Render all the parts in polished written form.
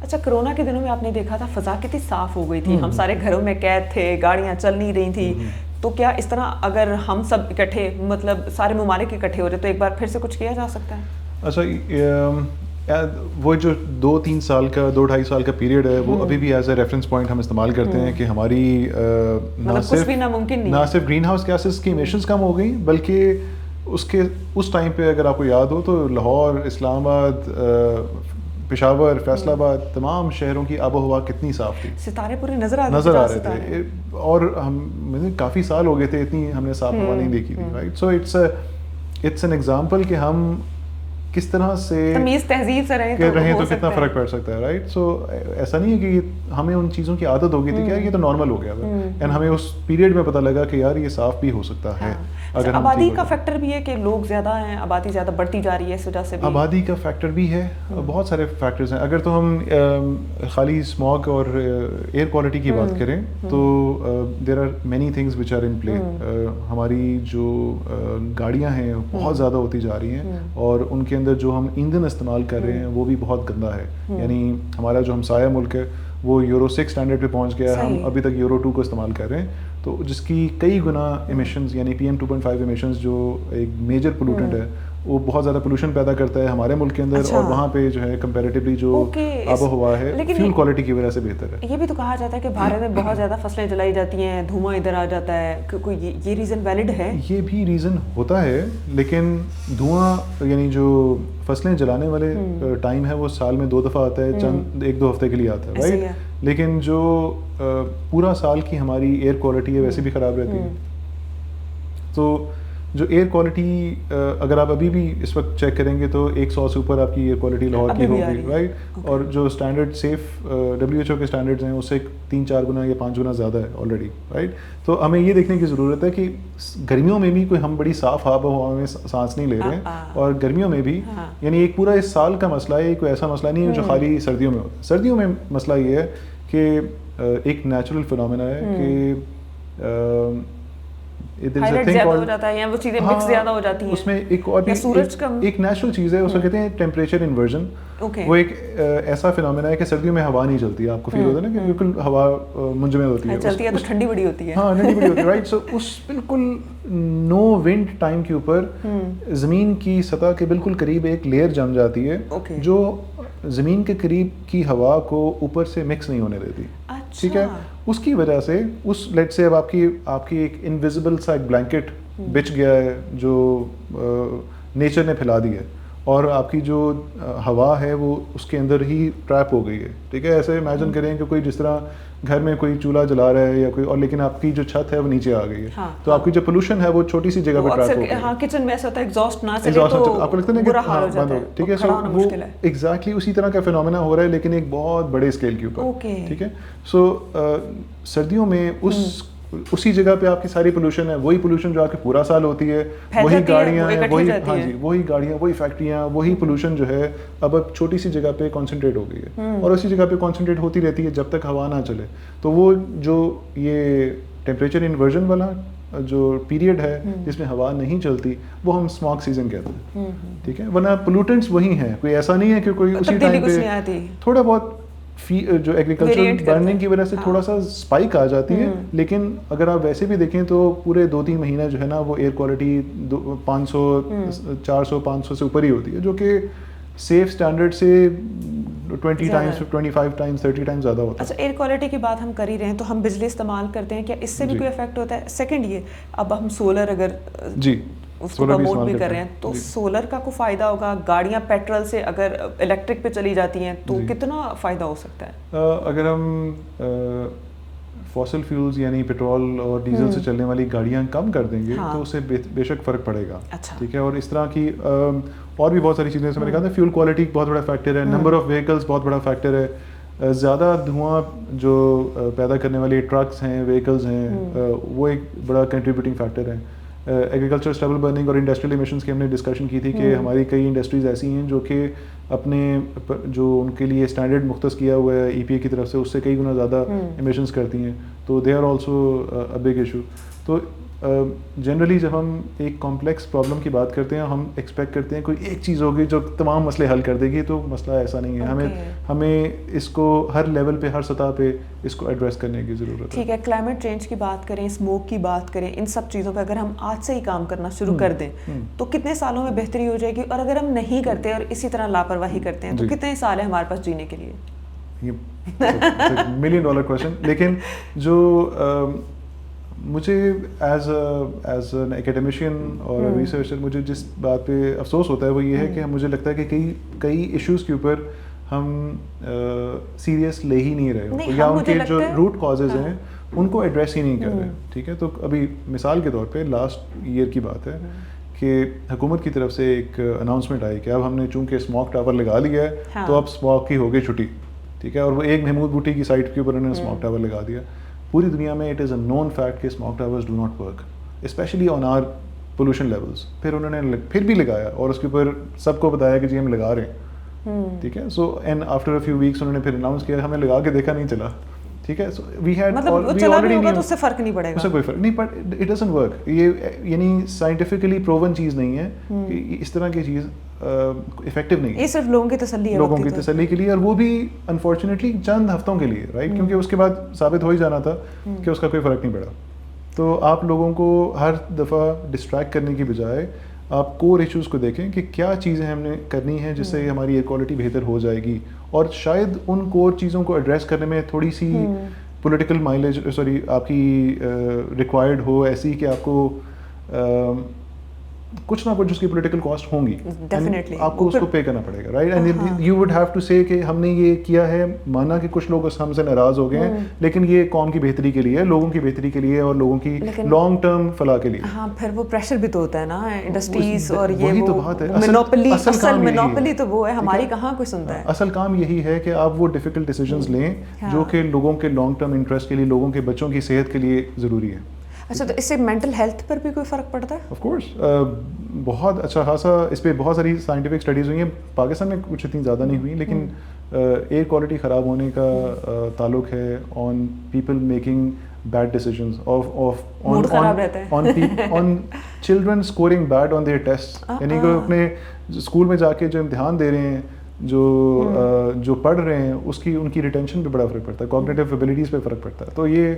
اچھا کرونا کے دنوں میں آپ نے دیکھا تھا فضا کتنی صاف ہو گئی تھی, ہم سارے گھروں میں قید تھے, گاڑیاں چل نہیں رہی تھی, تو کیا اس طرح اگر ہم سب اکٹھے مطلب سارے ممالک اکٹھے ہو رہے تو ایک بار پھر سے کچھ کیا جا سکتا ہے؟ اچھا وہ جو 2-3 سال کا 2-2.5 سال کا پیریڈ ہے وہ ابھی بھی ایز اے ریفرنس پوائنٹ ہم استعمال کرتے ہیں کہ ہماری نہ صرف گرین ہاؤس گیسز کی ایمیشنز کم ہو گئیں بلکہ اس ٹائم پہ اگر آپ کو یاد ہو تو لاہور, اسلام آباد, پشاور, فیصل آباد, تمام شہروں کی آب و ہوا کتنی صاف تھی, ستارے پورے نظر آ رہے تھے, اور ہم کافی سال ہو گئے تھے اتنی ہم نے صاف ہوا نہیں دیکھی تھی, right. So it's an example کہ ہم کس طرح سے تمیز تہذیب سے رہیں تو کتنا فرق پڑ سکتا ہے, رائٹ. سو ایسا نہیں ہے کہ ہمیں ان چیزوں کی عادت ہو گئی تھی کہ یہ تو نارمل ہو گیا تھا, اینڈ ہمیں اس پیریڈ میں پتہ لگا کہ یار یہ صاف بھی ہو سکتا ہے. اگر آبادی کا فیکٹر بھی ہے کہ لوگ زیادہ ہیں, آبادی زیادہ بڑھتی جا رہی ہے, اس وجہ سے آبادی کا فیکٹر بھی ہے, بہت سارے فیکٹرز ہیں. اگر تو ہم خالی اسموگ اور ایئر کوالٹی کی بات کریں تو there are many things which are in play. ہماری جو گاڑیاں ہیں بہت زیادہ ہوتی جا رہی ہیں اور ان کے اندر جو ہم ایندھن استعمال کر رہے ہیں وہ بھی بہت گندا ہے. یعنی ہمارا جو ہمسایہ ملک ہے وہ یورو 6 اسٹینڈرڈ پہ پہنچ گیا ہے, ہم ابھی تک یورو 2 کو استعمال کر رہے ہیں, تو جس کی کئی گنا ایمیشنز یعنی PM 2.5 ایمیشنز جو ایک میجر پولوٹنٹ ہے وہ بہت زیادہ پولوشن پیدا کرتا ہے ہمارے ملک کے اندر, اور وہاں پہ جو ہے کمپیریٹیولی جو آب و ہوا ہے فیول کوالٹی کی وجہ سے بہتر ہے. یہ بھی تو کہا جاتا ہے کہ بھارت میں بہت زیادہ فصلیں جلائی جاتی ہیں, دھواں ادھر آ جاتا ہے, کوئی یہ ریزن ویلڈ ہے؟ یہ بھی ریزن ہوتا ہے, لیکن دھواں یعنی جو فصلیں جلانے والے ٹائم ہے وہ سال میں 2 دفعہ آتا ہے, چند 1-2 ہفتے کے لیے آتا ہے, رائٹ. لیکن جو پورا سال کی ہماری ایئر کوالٹی ہے ویسے بھی خراب رہتی ہے. تو جو ایئر کوالٹی اگر آپ ابھی بھی اس وقت چیک کریں گے تو 100 سے اوپر آپ کی ایئر کوالٹی لاہور کی ہوگی, رائٹ. اور جو اسٹینڈرڈ سیف WHO کے اسٹینڈرڈز ہیں اس سے 3-4 گنا یا 5 گنا زیادہ ہے آلریڈی, رائٹ. تو ہمیں یہ دیکھنے کی ضرورت ہے کہ گرمیوں میں بھی کوئی ہم بڑی صاف آب و ہوا میں سانس نہیں لے رہے ہیں, اور گرمیوں میں بھی یعنی ایک پورا اس سال کا مسئلہ ہے, کوئی ایسا مسئلہ نہیں ہے جو خالی سردیوں میں ہوتا ہے. سردیوں میں مسئلہ یہ ہے کہ ایک نیچرل فنومینا ہے کہ اس میں ایک اور ایک نیچرل چیز ہے, اس کو کہتے ہیں ٹیمپریچر انورژن. وہ ایک ایسا فنومینا ہے کہ سردیوں میں ہوا نہیں چلتی, آپ کو فیل ہوتا ہے نا کہ بالکل ہوا منجمد ہوتی ہے, چلتی ہے تو ٹھنڈی بڑی ہوتی ہے. ہاں ٹھنڈی بڑی ہوتی ہے, رائٹ. سو اس بالکل نو ونڈ ٹائم کے اوپر زمین کی سطح کے بالکل قریب ایک لیئر جم جاتی ہے جو زمین کے قریب کی ہوا کو اوپر سے مکس نہیں ہونے دیتی, ٹھیک ہے. اس کی وجہ سے اس لیٹ سے اب آپ کی ایک انویزیبل سا ایک بلینکٹ بچھ گیا ہے جو نیچر نے پھیلا دی ہے, اور آپ کی جو ہوا ہے وہ اس کے اندر ہی ٹریپ ہو گئی ہے, ٹھیک ہے. ایسے امیجن کریں کہ کوئی جس طرح گھر میں کوئی چولہا جلا رہا ہے یا کوئی, اور لیکن آپ کی جو چھت ہے وہ نیچے آ گئی ہے, تو آپ کی جو پولوشن ہے وہ چھوٹی سی جگہ پہ ٹریپ ہو گئی ہے. ہاں کچن میں ایسا ہوتا ہے ایگزاسٹ نہ چلے تو آپ کو لگتا ہے نا کہ بند ہو, ٹھیک ہے. سو وہ ایگزیکٹلی اسی طرح کا فینومینا ہو رہا ہے لیکن ایک بہت بڑے اسکیل کے اوپر, ٹھیک ہے. سو سردیوں میں اسی جگہ پہ آپ کی ساری پولوشن ہے, وہی پولوشن جو آپ کی پورا سال ہوتی ہے, وہی گاڑیاں ہیں, وہی ہاں جی وہی گاڑیاں, وہی فیکٹریاں, وہی پولوشن جو ہے اب چھوٹی سی جگہ پہ کانسنٹریٹ ہو گئی ہے, اور اسی جگہ پہ کانسنٹریٹ ہوتی رہتی ہے جب تک ہوا نہ چلے. تو وہ جو یہ ٹیمپریچر انورژن والا جو پیریڈ ہے جس میں ہوا نہیں چلتی وہ ہم اسموگ سیزن کہتے ہیں, ٹھیک ہے. ورنہ پولوٹنٹس وہی ہیں, کوئی ایسا نہیں ہے کہ کوئی اسی ٹائم پہ تھوڑا بہت جو ایگریکلچر برننگ کی وجہ سے تھوڑا سا اسپائک آ جاتی ہے, لیکن اگر آپ ویسے بھی دیکھیں تو پورے 2-3 مہینے جو ہے نا وہ ایئر کوالٹی 500 400 500 سے اوپر ہی ہوتی ہے, جو کہ سیف اسٹینڈرڈ سے 20 ٹائمز 25 ٹائمز 30 ٹائمز زیادہ ہوتا ہے. اچھا ایئر کوالٹی کی بات ہم کر ہی رہے ہیں تو ہم بجلی استعمال کرتے ہیں, کیا اس سے بھی کوئی افیکٹ ہوتا ہے؟ سیکنڈ یہ اب ہم سولر اگر اس کو پروموٹ بھی کر رہے ہیں تو سولر کا کوئی فائدہ ہوگا؟ گاڑیاں پیٹرول سے اگر الیکٹرک پہ چلی جاتی ہیں تو کتنا فائدہ ہو سکتا ہے؟ اگر ہم فاسل فیولز یعنی پیٹرول اور ڈیزل سے چلنے والی گاڑیاں کم کر دیں گے تو اس سے بے شک فرق پڑے گا, ٹھیک ہے. اور اس طرح کی اور بھی بہت ساری چیزیں میں نے کہا تھا, فیول کوالٹی بہت بڑا فیکٹر ہے, نمبر آف وہیکلس بہت بڑا فیکٹر ہے, زیادہ دھواں جو پیدا کرنے والی ٹرکس ہیں, وہیکلز ہیں, وہ ایک بڑا کنٹریبیوٹنگ فیکٹر ہے. ایگریکلچر اسٹیبل برننگ اور انڈسٹریل ایمیشنز کی ہم نے ڈسکشن کی تھی کہ ہماری کئی انڈسٹریز ایسی ہیں جو کہ اپنے جو ان کے لیے اسٹینڈرڈ مختص کیا ہوا ہے EPA کی طرف سے اس سے کئی گنا زیادہ ایمیشنز کرتی ہیں, تو they are also a big issue. تو جنرلی جب ہم ایک کمپلیکس پرابلم کی بات کرتے ہیں ہم ایکسپیکٹ کرتے ہیں کوئی ایک چیز ہوگی جو تمام مسئلے حل کر دے گی, تو مسئلہ ایسا نہیں ہے. ہمیں اس کو ہر لیول پہ ہر سطح پہ اس کو ایڈریس کرنے کی ضرورت ہے. ٹھیک ہے, کلائمیٹ چینج کی بات کریں, اسموک کی بات کریں, ان سب چیزوں پہ اگر ہم آج سے ہی کام کرنا شروع کر دیں تو کتنے سالوں میں بہتری ہو جائے گی, اور اگر ہم نہیں کرتے اور اسی طرح لاپرواہی کرتے ہیں تو کتنے سال ہیں ہمارے پاس جینے کے لیے؟ $1 million کویشچن. لیکن جو مجھے ایز این اکیڈمیشین اور ریسرچر مجھے جس بات پہ افسوس ہوتا ہے وہ یہ ہے کہ مجھے لگتا ہے کہ کئی ایشوز کے اوپر ہم سیریس لے ہی نہیں رہے, یا ان کے جو روٹ کازز ہیں ان کو ایڈریس ہی نہیں کر رہے. ٹھیک ہے, تو ابھی مثال کے طور پہ لاسٹ ایئر کی بات ہے کہ حکومت کی طرف سے ایک اناؤنسمنٹ آئی کہ اب ہم نے چونکہ اسموک ٹاور لگا لیا ہے تو اب اسموک کی ہو گئی چھٹی. ٹھیک ہے, اور وہ ایک محمود بوٹی کی سائٹ کے اوپر انہوں نے اسموک ٹاور لگا دیا. پوری دنیا میں it is a known fact کہ smoke towers do not work, especially on our pollution levels. پھر انہوں نے پھر بھی لگایا اور اس کے اوپر سب کو بتایا کہ جی ہم لگا رہے ہیں. ٹھیک ہے, so and after a few weeks انہوں نے پھر اناؤنس کیا ہمیں لگا کے دیکھا نہیں چلا. ٹھیک ہے, سو وی ہیڈ اس سے فرق نہیں پڑے گا, اس سے کوئی فرق نہیں, بٹ اٹ ڈزنٹ ورک. یہ یعنی سائنٹیفکلی پروون چیز نہیں ہے کہ اس طرح کی چیز افیکٹو نہیں ہے. یہ صرف لوگوں کی تسلی ہے, لوگوں کی تسلی کے لیے, اور وہ بھی انفارچونیٹلی چند ہفتوں کے لیے, رائٹ, کیونکہ اس کے بعد ثابت ہو ہی جانا تھا کہ اس کا کوئی فرق نہیں پڑا. تو آپ لوگوں کو ہر دفعہ ڈسٹریکٹ کرنے کی بجائے آپ کور ایشوز کو دیکھیں کہ کیا چیزیں ہم نے کرنی ہیں جس سے ہماری ایئر کوالٹی بہتر ہو جائے گی, اور شاید ان کور چیزوں کو ایڈریس کرنے میں تھوڑی سی پولیٹیکل مائلیج آپ کی ریکوائرڈ ہو, ایسی کہ آپ کو کچھ نہ کچھ اس کی پولیٹیکل کاسٹ ہوں گی, آپ کو اس کو پے کرنا پڑے گا, right. And you would have to say کہ ہم نے یہ کیا ہے, مانا کہ کچھ لوگ ہم سے ناراض ہو گئے ہیں, لیکن یہ قوم کی بہتری کے لیے, لوگوں کی بہتری کے لیے, اور لوگوں کی لانگ ٹرم فلاح کے لیے. ہاں, پھر وہ پریشر بھی تو ہوتا ہے نا انڈسٹریز, اور یہ تو بات ہے, مونوپلی تو وہ ہے, ہماری کہاں کوئی سنتا ہے. اصل کام یہی ہے کہ آپ وہ ڈیفیکلٹ ڈیسیجنز لیں جو کہ لوگوں کے لانگ ٹرم انٹرسٹ کے لیے, لوگوں کے بچوں کی صحت کے لیے ضروری ہے. اچھا, تو اس سے مینٹل ہیلتھ پر بھی کوئی فرق پڑتا ہے؟ آف کورس, بہت اچھا خاصا اس پہ بہت ساری سائنٹیفک اسٹڈیز ہوئی ہیں. پاکستان میں کچھ اتنی زیادہ نہیں ہوئی, لیکن ایئر کوالٹی خراب ہونے کا تعلق ہے on people making bad decisions, on children scoring bad on their test. یعنی کہ اپنے اسکول میں جا کے جو امتحان دے رہے ہیں, جو پڑھ رہے ہیں, ان کی ریٹینشن پہ بڑا فرق پڑتا ہے, کوگنیٹو ایبلٹیز پہ فرق پڑتا ہے. تو یہ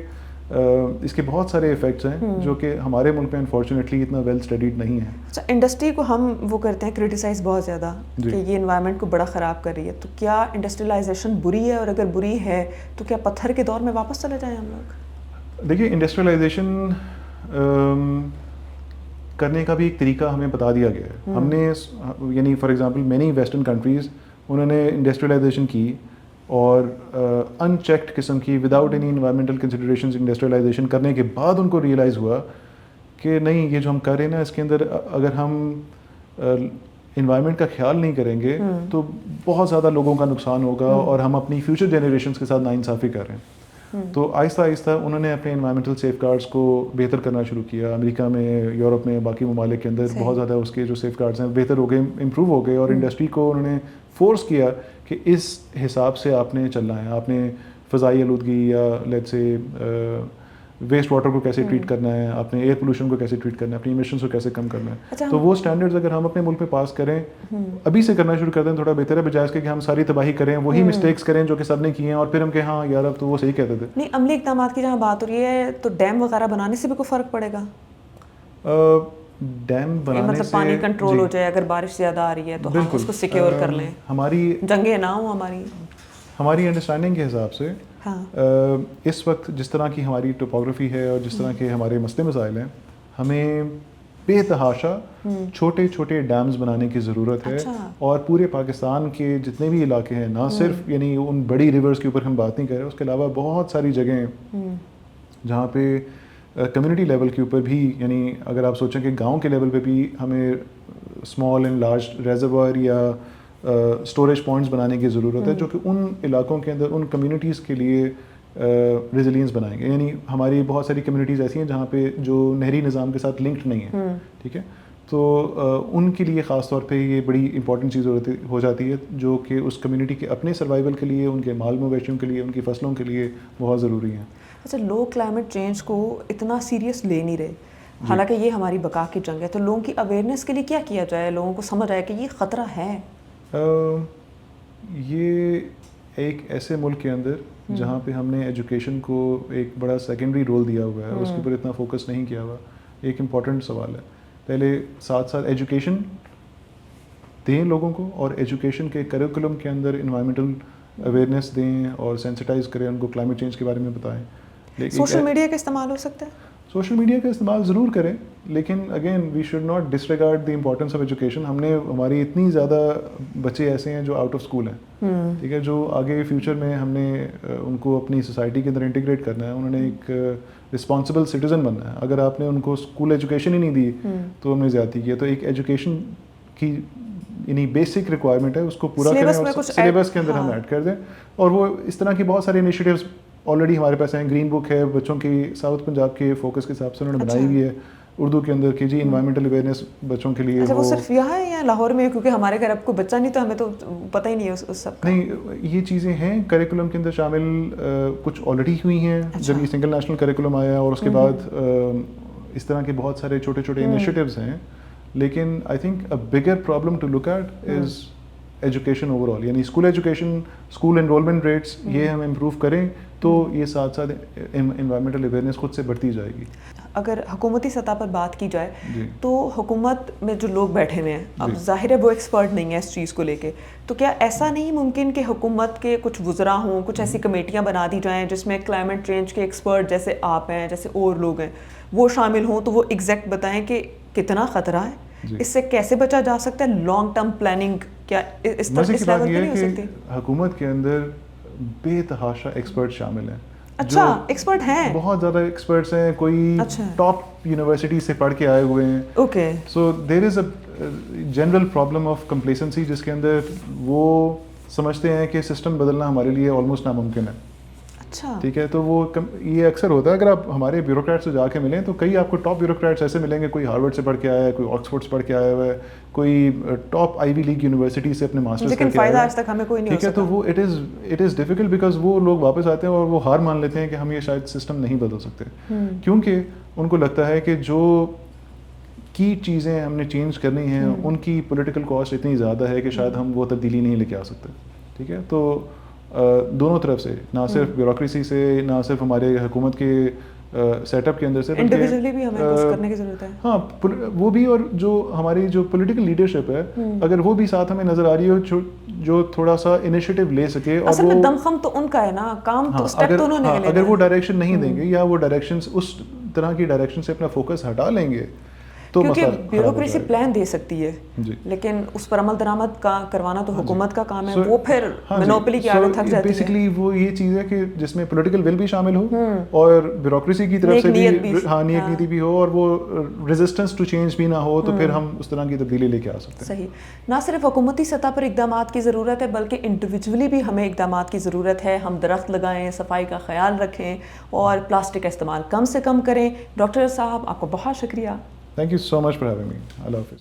اس کے بہت سارے ایفیکٹس ہیں جو کہ ہمارے ملک میں انفارچونیٹلی اتنا ویل اسٹڈیڈ نہیں ہے. اچھا, انڈسٹری کو ہم وہ کرتے ہیں کرٹیسائز بہت زیادہ کہ یہ انوائرمنٹ کو بڑا خراب کر رہی ہے, تو کیا انڈسٹریلائزیشن بری ہے, اور اگر بری ہے تو کیا پتھر کے دور میں واپس چلے جائیں ہم لوگ؟ دیکھیے, انڈسٹریلائزیشن کرنے کا بھی ایک طریقہ ہمیں بتا دیا گیا ہے. ہم نے یعنی for example many western countries انہوں نے انڈسٹریلائزیشن کی, اور ان چیکڈ قسم کی without any environmental considerations industrialisation کرنے کے بعد ان کو ریئلائز ہوا کہ نہیں, یہ جو ہم کر رہے ہیں نا, اس کے اندر اگر ہم انوائرمنٹ کا خیال نہیں کریں گے تو بہت زیادہ لوگوں کا نقصان ہوگا, اور ہم اپنی فیوچر جنریشنز کے ساتھ ناانصافی کر رہے ہیں. تو آہستہ آہستہ انہوں نے اپنے انوائرمنٹل سیف گارڈس کو بہتر کرنا شروع کیا. امریکہ میں, یورپ میں, باقی ممالک کے اندر بہت زیادہ اس کے جو سیف گارڈس ہیں بہتر ہو گئے, امپروو ہو گئے, اور انڈسٹری کو انہوں نے فورس کیا کہ اس حساب سے آپ نے چلنا ہے. آپ نے فضائی آلودگی یا لیٹ سے ویسٹ واٹر کو کیسے ٹریٹ کرنا ہے, آپ نے ایئر پولوشن کو کیسے ٹریٹ کرنا ہے, اپنی ایمیشنز کو کیسے کم کرنا ہے. تو وہ اسٹینڈرڈز اگر ہم اپنے ملک میں پاس کریں, ابھی سے کرنا شروع کر دیں, تھوڑا بہتر ہے, بجائے اس کے کہ ہم ساری تباہی کریں, وہی مسٹیکس کریں جو کہ سب نے کیے ہیں, اور پھر ہم کہ ہاں یار اب تو وہ صحیح کہتے تھے. نہیں, عملی اقدامات کی جہاں بات ہو رہی ہے تو ڈیم وغیرہ بنانے سے بھی کوئی فرق پڑے گا؟ ڈیم بنانے سے مطلب پانی کنٹرول ہو جائے, اگر بارش زیادہ آ رہی ہے تو ہم اس کو سیکیور کر لیں, ہماری جنگیں نہ ہوں. ہماری انڈرسٹینڈنگ کے حساب سے اس وقت جس طرح کی ہماری ٹوپوگرافی ہے اور جس طرح کے ہمارے مسئلے مسائل ہیں, ہمیں بے تحاشا چھوٹے چھوٹے ڈیمز بنانے کی ضرورت ہے. اور پورے پاکستان کے جتنے بھی علاقے ہیں, نہ صرف یعنی ان بڑی ریورز کے اوپر ہم بات نہیں کر رہے, اس کے علاوہ بہت ساری جگہیں ہیں جہاں پہ کمیونٹی لیول کے اوپر بھی, یعنی اگر آپ سوچیں کہ گاؤں کے لیول پہ بھی ہمیں اسمال اینڈ لارج ریزروائر یا اسٹوریج پوائنٹس بنانے کی ضرورت ہے, جو کہ ان علاقوں کے اندر ان کمیونٹیز کے لیے ریزیلینس بنائیں گے. یعنی ہماری بہت ساری کمیونٹیز ایسی ہیں جہاں پہ جو نہری نظام کے ساتھ لنکڈ نہیں ہیں, ٹھیک ہے, تو ان کے لیے خاص طور پہ یہ بڑی امپورٹنٹ چیز ہو جاتی ہے, جو کہ اس کمیونٹی کے اپنے سروائیول کے لیے, ان کے مال مویشیوں کے لیے, ان کی فصلوں کے لیے بہت ضروری ہیں. اچھا, لوگ کلائمیٹ چینج کو اتنا سیریس لے نہیں رہے. حالانکہ یہ ہماری بقا کی جنگ ہے. تو لوگوں کی اویئرنیس کے لیے کیا کیا جائے, لوگوں کو سمجھ آئے کہ یہ خطرہ ہے؟ یہ ایک ایسے ملک کے اندر جہاں پہ ہم نے ایجوکیشن کو ایک بڑا سیکنڈری رول دیا ہوا ہے, اس کے اوپر اتنا فوکس نہیں کیا ہوا, ایک امپورٹنٹ سوال ہے. پہلے ساتھ ساتھ ایجوکیشن دیں لوگوں کو, اور ایجوکیشن کے کریکولم کے اندر انوائرمنٹل اویئرنیس دیں اور سینسٹائز کریں, ان کو کلائمیٹ چینج کے بارے میں بتائیں. سوشل میڈیا کا استعمال ہو سکتا ہے؟ سوشل میڈیا کا استعمال ضرور کریں, لیکن again we should not disregard the importance of education. ہماری اتنی زیادہ بچے ایسے ہیں جو آؤٹ آف اسکول ہیں, ٹھیک ہے, جو آگے فیوچر میں ہم نے ان کو اپنی سوسائٹی کے اندر انٹیگریٹ کرنا ہے, انہوں نے ایک رسپانسبل سٹیزن بننا ہے. اگر آپ نے ان کو اسکول ایجوکیشن ہی نہیں دی تو ہم نے زیادتی کی ہے. تو ایک ایجوکیشن کی یعنی بیسک ریکوائرمنٹ ہے, اس کو پورا کریں اور سلیبس کے اندر ہم ایڈ کر دیں. اور وہ اس طرح کی بہت سارے انیشیٹیوز آلریڈی ہمارے پاس ہیں. گرین بک ہے بچوں کی, ساؤتھ پنجاب کے فوکس کے حساب سے انہوں نے بنائی ہوئی ہے اردو کے اندر کہ جی انوائرمنٹل اویئرنیس بچوں کے لیے. وہ صرف یہاں ہے یا لاہور میں؟ کیونکہ ہمارے گھر اب کوئی بچہ نہیں تو ہمیں تو پتہ ہی نہیں ہے اس سب کا. نہیں, یہ چیزیں ہیں کریکولم کے اندر شامل, کچھ آلریڈی ہوئی ہیں جب یہ سنگل نیشنل کریکولم آیا, اور اس کے بعد اس طرح کے بہت سارے چھوٹے چھوٹے انیشیٹیوز ہیں. لیکن I think a bigger problem to look at is education overall, یعنی school education, school enrolment rates, یہ ہم امپروو کریں تو یہ ساتھ ساتھ انوائرمنٹل اویئرنیس خود سے بڑھتی جائے گی. اگر حکومتی سطح پر بات کی جائے تو حکومت میں جو لوگ بیٹھے ہوئے ہیں, اب ظاہر ہے وہ ایکسپرٹ نہیں ہے اس چیز کو لے کے, تو کیا ایسا نہیں ممکن کہ حکومت کے کچھ وزراء ہوں, کچھ ایسی کمیٹیاں بنا دی جائیں جس میں کلائمیٹ چینج کے ایکسپرٹ جیسے آپ ہیں, جیسے اور لوگ ہیں, وہ شامل ہوں, تو وہ ایگزیکٹ بتائیں کہ کتنا خطرہ ہے, اس سے کیسے بچا جا سکتا ہے, لانگ ٹرم پلاننگ کیا اس لیول پہ نہیں ہو سکتی؟ حکومت کے اندر بے تحاشا ایکسپرٹ شامل ہیں. اچھا, ایکسپرٹ ہیں, بہت زیادہ ایکسپرٹس ہیں, کوئی ٹاپ یونیورسٹی سے پڑھ کے آئے ہوئے ہیں. Okay, so there is a general problem of complacency جس کے اندر وہ سمجھتے ہیں کہ سسٹم بدلنا ہمارے لیے آلموسٹ ناممکن ہے. اچھا, ٹھیک ہے, تو وہ یہ اکثر ہوتا ہے. اگر آپ ہمارے بیوروکریٹ سے جا کے ملیں تو کئی آپ کو ٹاپ بیوروکریٹس ایسے ملیں گے, کوئی ہارورڈ سے پڑھ کے آیا ہے, کوئی آکسفورڈ سے پڑھ کے آیا ہوا ہے, کوئی ٹاپ آئی وی لیگ یونیورسٹی سے اپنے ماسٹرز کر کے آیا ہے, آج تک ہمیں کوئی نہیں. ٹھیک ہے, تو وہ اٹ از ڈیفیکلٹ بیکاز وہ لوگ واپس آتے ہیں اور وہ ہار مان لیتے ہیں کہ ہم یہ شاید سسٹم نہیں بدل سکتے, کیونکہ ان کو لگتا ہے کہ جو کی چیزیں ہم نے چینج کرنی ہیں ان کی پولیٹیکل کاسٹ اتنی زیادہ ہے کہ شاید ہم وہ تبدیلی نہیں لے کے آ سکتے. ٹھیک ہے, تو دونوں طرف سے, نہ صرف بیوروکریسی سے, نہ صرف ہمارے حکومت کے سیٹ اپ کے اندر سے, انڈیویجولی بھی ہمیں کچھ کرنے کی ضرورت ہے. ہاں, وہ بھی, اور جو ہماری جو پولیٹیکل لیڈرشپ ہے اگر وہ بھی ساتھ ہمیں نظر آ رہی ہو جو تھوڑا سا انیشیٹو لے سکے, اور وہ دم خم تو ان کا ہے نا, کام تو اسٹیپ تو انہوں نے لے لینا. اگر وہ ڈائریکشن نہیں دیں گے یا وہ ڈائریکشن اس طرح کی ڈائریکشن سے اپنا فوکس ہٹا لیں گے تو کیونکہ بیوروکریسی پلان دے سکتی ہے, لیکن اس پر عمل درآمد کا کروانا تو حکومت کا کام ہے. وہ پھر مونوپلی کی عادت تھک جاتی ہے. بیسیکلی وہ یہ چیز ہے کہ جس میں پولیٹیکل ول بھی شامل ہو اور بیوروکریسی کی طرف سے بھی نیک نیتی بھی ہو, اور وہ ریزسٹنس ٹو چینج بھی نہ ہو, تو پھر ہم اس طرح کی تبدیلی لے کے آ سکتے ہیں. صحیح, نہ صرف حکومتی سطح پر اقدامات کی ضرورت ہے بلکہ انڈیویجولی بھی ہمیں اقدامات کی ضرورت ہے. ہم درخت لگائیں, صفائی کا خیال رکھیں اور پلاسٹک کا استعمال کم سے کم کریں. ڈاکٹر صاحب, آپ کو بہت شکریہ. Thank you so much for having me. Allah Hafiz.